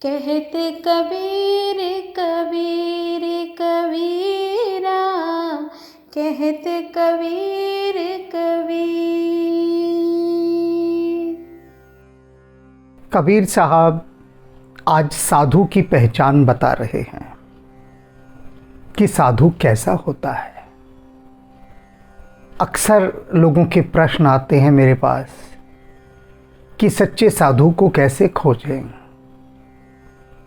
कहते कबीर कबीर कबीरा, कहते कबीर कबीर। कबीर साहब आज साधु की पहचान बता रहे हैं कि साधु कैसा होता है। अक्सर लोगों के प्रश्न आते हैं मेरे पास कि सच्चे साधु को कैसे खोजें,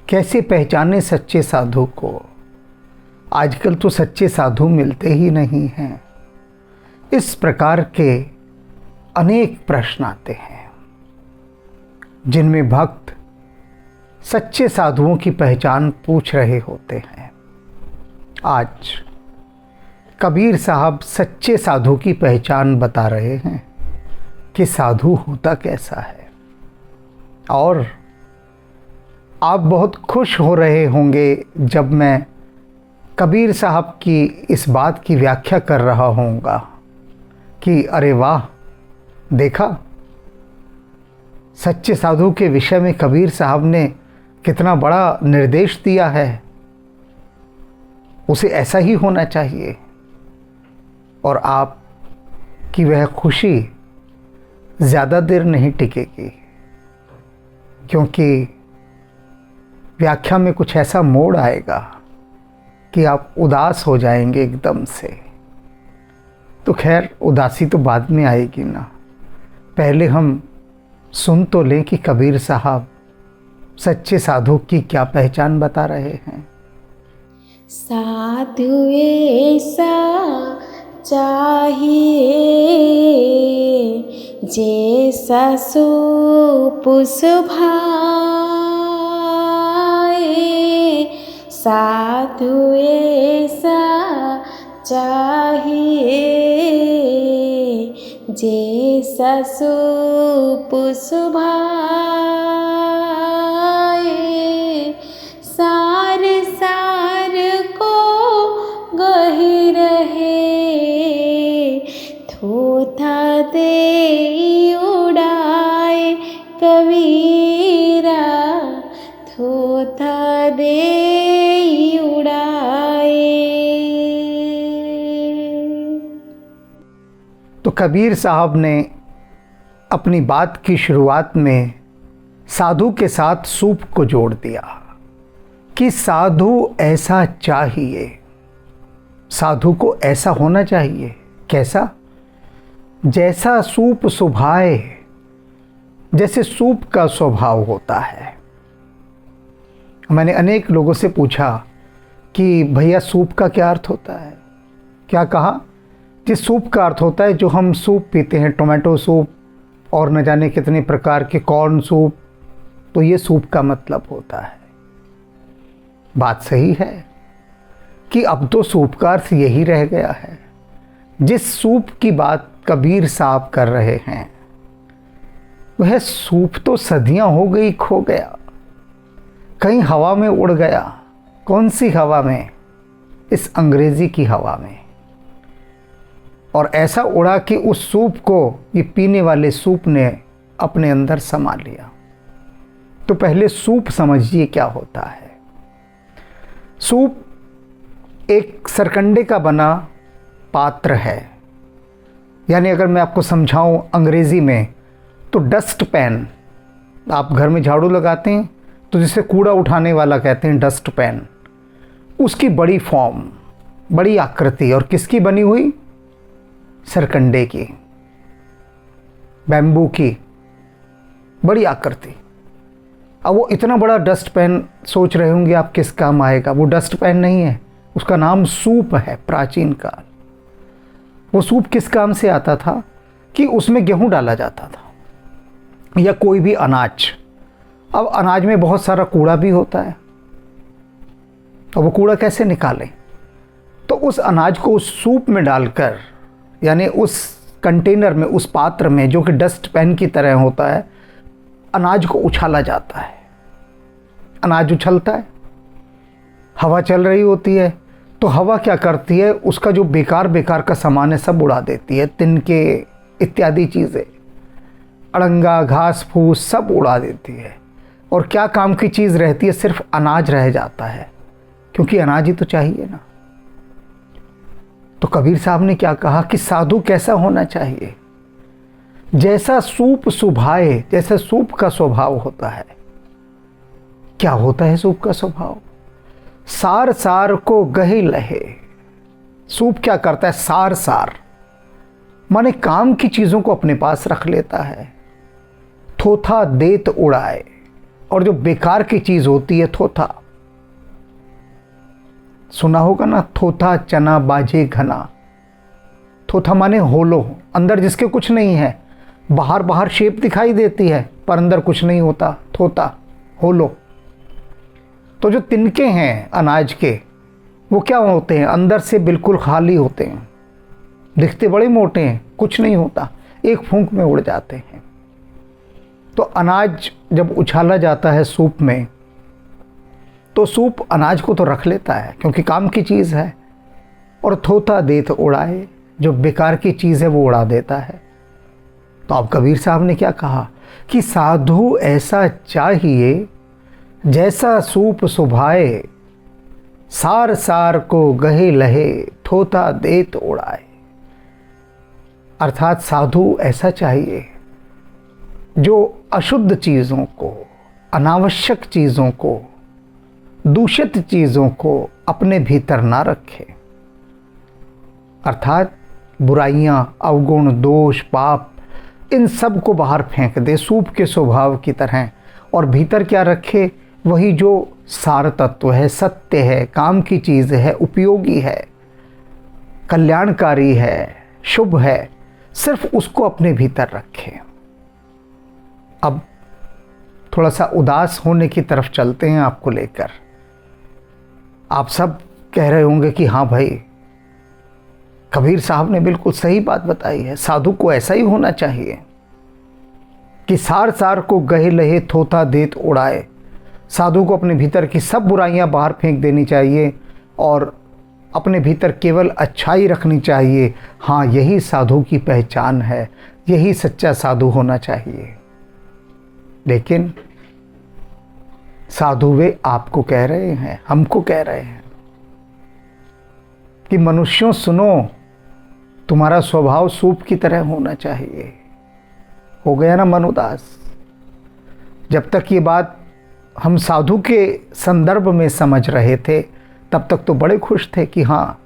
कैसे पहचानें सच्चे साधु को। आजकल तो सच्चे साधु मिलते ही नहीं हैं। इस प्रकार के अनेक प्रश्न आते हैं जिनमें भक्त सच्चे साधुओं की पहचान पूछ रहे होते हैं। आज कबीर साहब सच्चे साधु की पहचान बता रहे हैं कि साधु होता कैसा है। और आप बहुत खुश हो रहे होंगे जब मैं कबीर साहब की इस बात की व्याख्या कर रहा होऊंगा कि अरे वाह, देखा सच्चे साधु के विषय में कबीर साहब ने कितना बड़ा निर्देश दिया है। उसे ऐसा ही होना चाहिए। और आप की वह खुशी ज़्यादा देर नहीं टिकेगी, क्योंकि व्याख्या में कुछ ऐसा मोड़ आएगा कि आप उदास हो जाएंगे एकदम से। तो खैर, उदासी तो बाद में आएगी ना। पहले हम सुन तो लें कि कबीर साहब सच्चे साधु की क्या पहचान बता रहे हैं। साधु ऐसा चाहिए जैसा सूप सुभाए, साधु ऐसा चाहिए जैसा सूप सुभाए, सार सार को गही रहे, थोथा दे उड़ाए कबीरा, थोथा दे उड़ाए। तो कबीर साहब ने अपनी बात की शुरुआत में साधु के साथ सूप को जोड़ दिया कि साधु ऐसा चाहिए। साधु को ऐसा होना चाहिए। कैसा? जैसा सूप सुभाए, जैसे सूप का स्वभाव होता है। मैंने अनेक लोगों से पूछा कि भैया सूप का क्या अर्थ होता है। क्या कहा? जिस सूप का अर्थ होता है जो हम सूप पीते हैं, टोमेटो सूप और न जाने कितने प्रकार के कॉर्न सूप, तो ये सूप का मतलब होता है। बात सही है कि अब तो सूप का अर्थ यही रह गया है। जिस सूप की बात कबीर साहब कर रहे हैं वह सूप तो सदियां हो गई खो गया, कहीं हवा में उड़ गया। कौन सी हवा में? इस अंग्रेजी की हवा में। और ऐसा उड़ा कि उस सूप को ये पीने वाले सूप ने अपने अंदर समा लिया। तो पहले सूप समझिए क्या होता है। सूप एक सरकंडे का बना पात्र है। यानी अगर मैं आपको समझाऊं अंग्रेजी में, तो डस्ट पैन, आप घर में झाड़ू लगाते हैं तो जिसे कूड़ा उठाने वाला कहते हैं डस्ट पैन, उसकी बड़ी फॉर्म, बड़ी आकृति। और किसकी बनी हुई? सरकंडे की, बैम्बू की बड़ी आकृति। अब वो इतना बड़ा डस्ट पैन, सोच रहे होंगे आप किस काम आएगा। वो डस्ट पैन नहीं है, उसका नाम सूप है। प्राचीन काल वो सूप किस काम से आता था कि उसमें गेहूं डाला जाता था या कोई भी अनाज। अब अनाज में बहुत सारा कूड़ा भी होता है, तो वो कूड़ा कैसे निकालें? तो उस अनाज को उस सूप में डालकर, यानी उस कंटेनर में, उस पात्र में जो कि डस्ट पैन की तरह होता है, अनाज को उछाला जाता है। अनाज उछलता है, हवा चल रही होती है, तो हवा क्या करती है? उसका जो बेकार का सामान है सब उड़ा देती है। तिनके इत्यादि चीज़ें, अड़ंगा, घास फूस सब उड़ा देती है। और क्या काम की चीज़ रहती है, सिर्फ अनाज रह जाता है, क्योंकि अनाज ही तो चाहिए ना। तो कबीर साहब ने क्या कहा कि साधु कैसा होना चाहिए, जैसा सूप सुभाए, जैसा सूप का स्वभाव होता है। क्या होता है सूप का स्वभाव? सार सार को गही लहे। सूप क्या करता है? सार सार माने काम की चीजों को अपने पास रख लेता है। थोथा देत उड़ाए, और जो बेकार की चीज होती है थोथा, सुना होगा ना, थोथा चना बाजे घना। थोथा माने होलो, अंदर जिसके कुछ नहीं है, बाहर बाहर शेप दिखाई देती है पर अंदर कुछ नहीं होता, थोथा होलो। तो जो तिनके हैं अनाज के, वो क्या होते हैं? अंदर से बिल्कुल खाली होते हैं, दिखते बड़े मोटे हैं, कुछ नहीं होता, एक फूंक में उड़ जाते हैं। तो अनाज जब उछाला जाता है सूप में, तो सूप अनाज को तो रख लेता है क्योंकि काम की चीज़ है, और थोथा देत उड़ाए, जो बेकार की चीज़ है वो उड़ा देता है। तो अब कबीर साहब ने क्या कहा कि साधु ऐसा चाहिए जैसा सूप सुभाए, सार सार को गहे लहे, थोथा देत उड़ाए। अर्थात साधु ऐसा चाहिए जो अशुद्ध चीज़ों को, अनावश्यक चीज़ों को, दूषित चीज़ों को अपने भीतर ना रखे। अर्थात बुराइयां, अवगुण, दोष, पाप, इन सब को बाहर फेंक दे सूप के स्वभाव की तरह, और भीतर क्या रखे? वही जो सार तत्व है, सत्य है, काम की चीज़ है, उपयोगी है, कल्याणकारी है, शुभ है, सिर्फ उसको अपने भीतर रखे। अब थोड़ा सा उदास होने की तरफ चलते हैं आपको लेकर। आप सब कह रहे होंगे कि हाँ भाई, कबीर साहब ने बिल्कुल सही बात बताई है, साधु को ऐसा ही होना चाहिए कि सार सार को गहे लहे, थोथा देत उड़ाए। साधु को अपने भीतर की सब बुराइयां बाहर फेंक देनी चाहिए और अपने भीतर केवल अच्छाई रखनी चाहिए। हाँ, यही साधु की पहचान है, यही सच्चा साधु होना चाहिए। लेकिन साधु वे आपको कह रहे हैं, हमको कह रहे हैं कि मनुष्यों सुनो, तुम्हारा स्वभाव सूप की तरह होना चाहिए। हो गया ना मन उदास? जब तक ये बात हम साधु के संदर्भ में समझ रहे थे, तब तक तो बड़े खुश थे कि हाँ,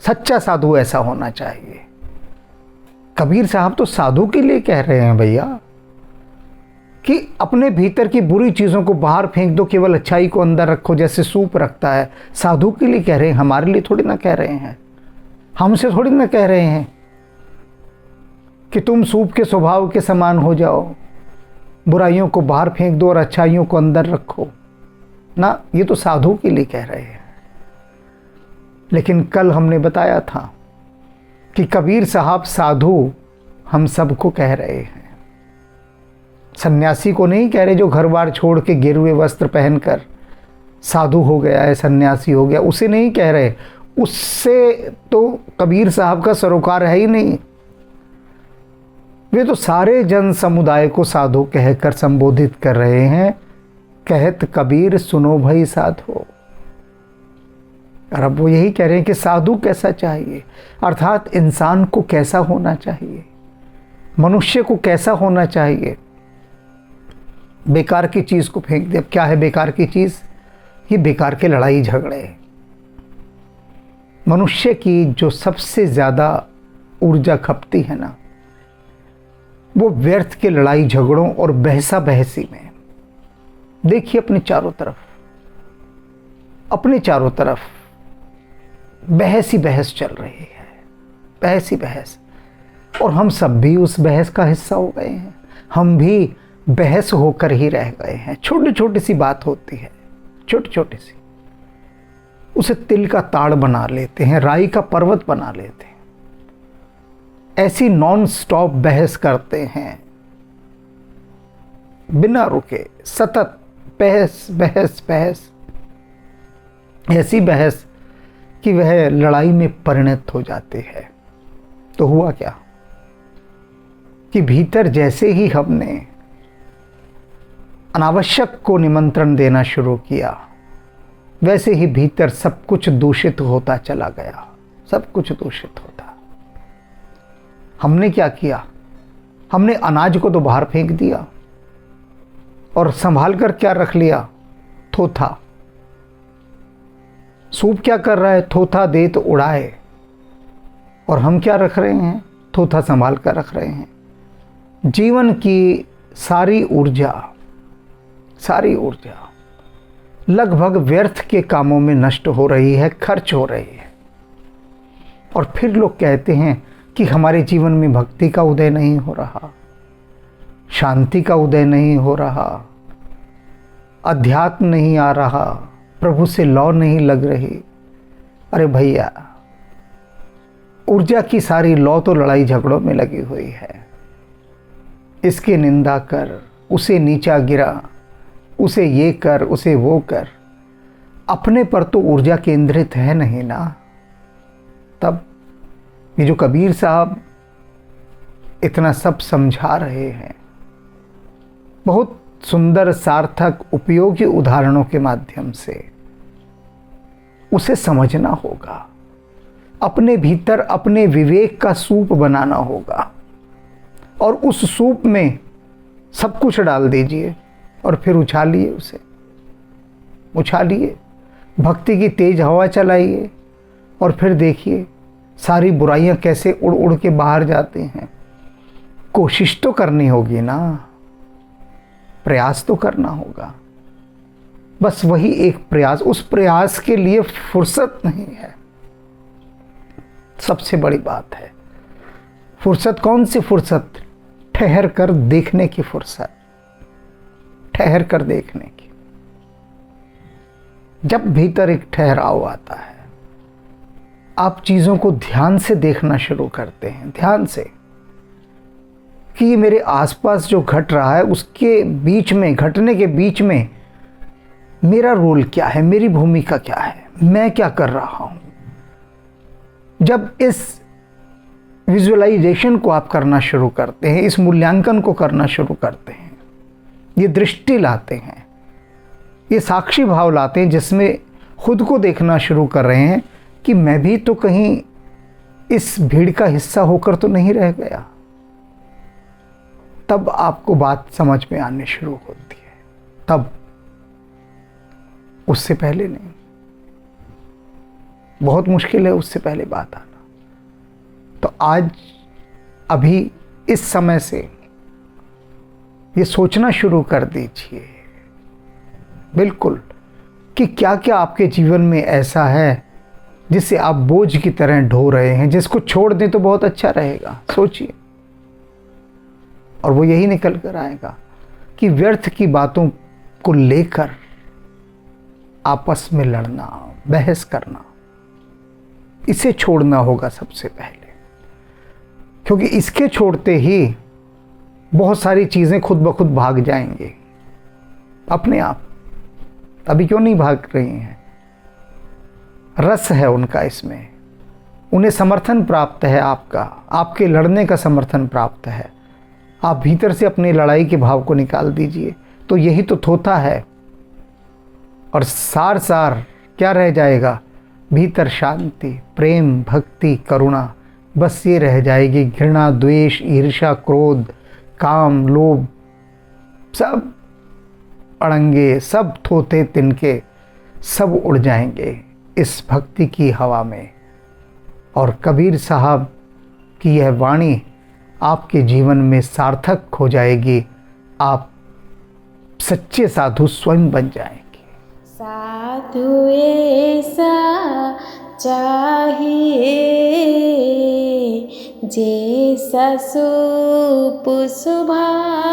सच्चा साधु ऐसा होना चाहिए। कबीर साहब तो साधु के लिए कह रहे हैं भैया कि अपने भीतर की बुरी चीज़ों को बाहर फेंक दो, केवल अच्छाई को अंदर रखो, जैसे सूप रखता है। साधु के लिए कह रहे हैं, हमारे लिए थोड़ी ना कह रहे हैं, हमसे थोड़ी ना कह रहे हैं कि तुम सूप के स्वभाव के समान हो जाओ, बुराइयों को बाहर फेंक दो और अच्छाइयों को अंदर रखो ना। ये तो साधु के लिए कह रहे हैं। लेकिन कल हमने बताया था कि कबीर साहब साधु हम सबको कह रहे हैं, सन्यासी को नहीं कह रहे जो घर बार छोड़ के गेरुए वस्त्र पहनकर साधु हो गया है, सन्यासी हो गया, उसे नहीं कह रहे। उससे तो कबीर साहब का सरोकार है ही नहीं। वे तो सारे जन समुदाय को साधु कहकर संबोधित कर रहे हैं। कहत कबीर सुनो भाई साधु। और अब वो यही कह रहे हैं कि साधु कैसा चाहिए, अर्थात इंसान को कैसा होना चाहिए, मनुष्य को कैसा होना चाहिए। बेकार की चीज़ को फेंक दे। अब क्या है बेकार की चीज़? ये बेकार के लड़ाई झगड़े। मनुष्य की जो सबसे ज़्यादा ऊर्जा खपती है ना, वो व्यर्थ के लड़ाई झगड़ों और बहसा बहसी में। देखिए अपने चारों तरफ बहस ही बहस चल रही है, बहस ही बहस। और हम सब भी उस बहस का हिस्सा हो गए हैं, हम भी बहस होकर ही रह गए हैं। छोटी छोटी सी बात होती है, छोटी छोटी सी, उसे तिल का ताड़ बना लेते हैं, राई का पर्वत बना लेते हैं। ऐसी नॉन स्टॉप बहस करते हैं, बिना रुके सतत बहस बहस बहस, ऐसी बहस कि वह लड़ाई में परिणत हो जाती है। तो हुआ क्या कि भीतर जैसे ही हमने अनावश्यक को निमंत्रण देना शुरू किया, वैसे ही भीतर सब कुछ दूषित होता चला गया, सब कुछ दूषित होता। हमने क्या किया? हमने अनाज को तो बाहर फेंक दिया और संभाल कर क्या रख लिया? थोथा। सूप क्या कर रहा है? थोथा दे तो उड़ाए। और हम क्या रख रहे हैं? थोथा संभाल कर रख रहे हैं। जीवन की सारी ऊर्जा लगभग व्यर्थ के कामों में नष्ट हो रही है, खर्च हो रही है। और फिर लोग कहते हैं कि हमारे जीवन में भक्ति का उदय नहीं हो रहा, शांति का उदय नहीं हो रहा, अध्यात्म नहीं आ रहा, प्रभु से लौ नहीं लग रही। अरे भैया, ऊर्जा की सारी लौ तो लड़ाई झगड़ों में लगी हुई है। इसकी निंदा कर, उसे नीचा गिरा, उसे ये कर, उसे वो कर। अपने पर तो ऊर्जा केंद्रित है नहीं ना। तब ये जो कबीर साहब इतना सब समझा रहे हैं, बहुत सुंदर, सार्थक, उपयोगी उदाहरणों के माध्यम से उसे समझना होगा। अपने भीतर अपने विवेक का सूप बनाना होगा और उस सूप में सब कुछ डाल दीजिए और फिर उछालिए, उसे उछालिए, भक्ति की तेज हवा चलाइए और फिर देखिए सारी बुराइयां कैसे उड़ उड़ के बाहर जाती हैं। कोशिश तो करनी होगी ना, प्रयास तो करना होगा। बस वही एक प्रयास, उस प्रयास के लिए फुर्सत नहीं है। सबसे बड़ी बात है फुर्सत। कौन सी फुर्सत? ठहर कर देखने की फुर्सत, ठहर कर देखने की। जब भीतर एक ठहराव आता है, आप चीजों को ध्यान से देखना शुरू करते हैं, ध्यान से, कि ये मेरे आसपास जो घट रहा है उसके बीच में, घटने के बीच में मेरा रोल क्या है, मेरी भूमिका क्या है, मैं क्या कर रहा हूं। जब इस विजुअलाइजेशन को आप करना शुरू करते हैं, इस मूल्यांकन को करना शुरू करते हैं, ये दृष्टि लाते हैं, ये साक्षी भाव लाते हैं, जिसमें खुद को देखना शुरू कर रहे हैं कि मैं भी तो कहीं इस भीड़ का हिस्सा होकर तो नहीं रह गया। तब आपको बात समझ में आने शुरू होती है, तब, उससे पहले नहीं। बहुत मुश्किल है उससे पहले बात आना। तो आज अभी इस समय से ये सोचना शुरू कर दीजिए, बिल्कुल, कि क्या क्या आपके जीवन में ऐसा है जिसे आप बोझ की तरह ढो रहे हैं, जिसको छोड़ दें तो बहुत अच्छा रहेगा। सोचिए, और वो यही निकल कर आएगा कि व्यर्थ की बातों को लेकर आपस में लड़ना, बहस करना, इसे छोड़ना होगा सबसे पहले। क्योंकि इसके छोड़ते ही बहुत सारी चीज़ें खुद ब खुद भाग जाएंगे अपने आप। अभी क्यों नहीं भाग रही हैं? रस है उनका इसमें, उन्हें समर्थन प्राप्त है आपका, आपके लड़ने का समर्थन प्राप्त है। आप भीतर से अपनी लड़ाई के भाव को निकाल दीजिए, तो यही तो थोथा है। और सार सार क्या रह जाएगा? भीतर शांति, प्रेम, भक्ति, करुणा, बस ये रह जाएगी। घृणा, द्वेष, ईर्ष्या, क्रोध, काम, लोभ, सब अड़ंगे, सब थोथे तिनके, सब उड़ जाएंगे इस भक्ति की हवा में। और कबीर साहब की यह वाणी आपके जीवन में सार्थक हो जाएगी। आप सच्चे साधु स्वयं बन जाएंगे। साधु ऐसा चाहिए जैसा सूप सुभाए,